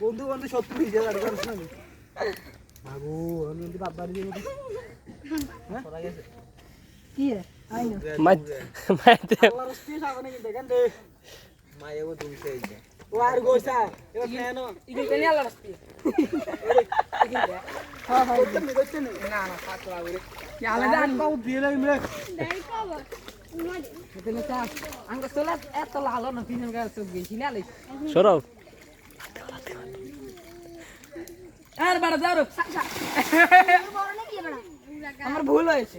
বন্ধু বন্ধু শত্রু হয়ে যায় আর করছ না আগো আমি কিন্তু বাবার দিয়ে মত হ্যাঁ পড়া গেছে কি রে আইনো মাইতে আল্লাহর রস্তি সাবনে কি দেখেন দে মায়েও দুইছে এই ও আর গোসা এবার ফ্যানো ইগে কেন আল্লাহর রস্তি হ্যাঁ হ্যাঁ করতে না না পাতলা করে কি আলাদা জান বাবু দিয়ে লাগি রে দেই কব তেলে চা আঙ্গ সোলা এত লালো না তিন গা সব গেছি না লাই সরব আর বাড়া যাও আমার ভুল হয়েছে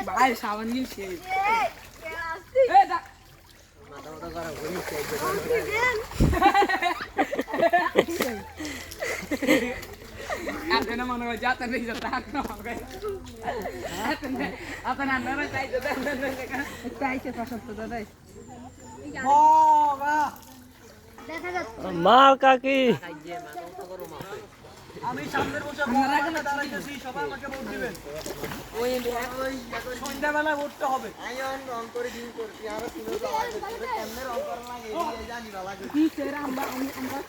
ভাই সাবান গিয়েছে মাথা মাথা করা হয়েছে আপনি মনে হয় যাতে নেই যাতে না হবে আপনি আন্নারা চাইতে দেন চাইছে পছন্দ দাদা বাবা মার কাকি আমি সামনের বসে আপনারা দাঁড়াইতেছি সবাই আমাকে ভোট দিবেন ওই সন্ধ্যাবেলা ভোটটা হবে আইন রং করে দিন করছি আর শুনে যাওয়া কেমনে রং করা লাগে এই জানি না লাগে কি স্যার আমরা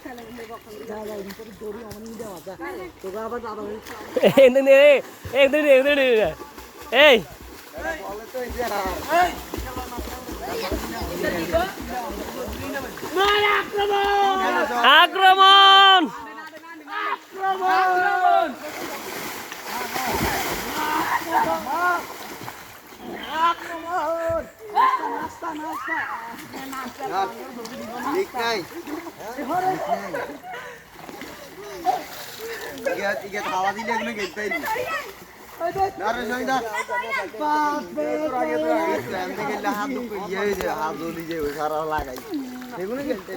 খেলা আমরা কখন যাওয়া ইন করে দড়ি অমনি দেওয়া যা তো আবার দাদা একদিন এই বলে তো এই যে এই আক্রমণ ঠিক নাই ইগে খাওয়া দিলে এগুলো গেতে পারি নারে সঙ্গা বাপরে তোর আগে তো প্ল্যান থেকে হাত দুই ইয়ে হাত ধরে যে সারা লাগাই এগুলো গেতে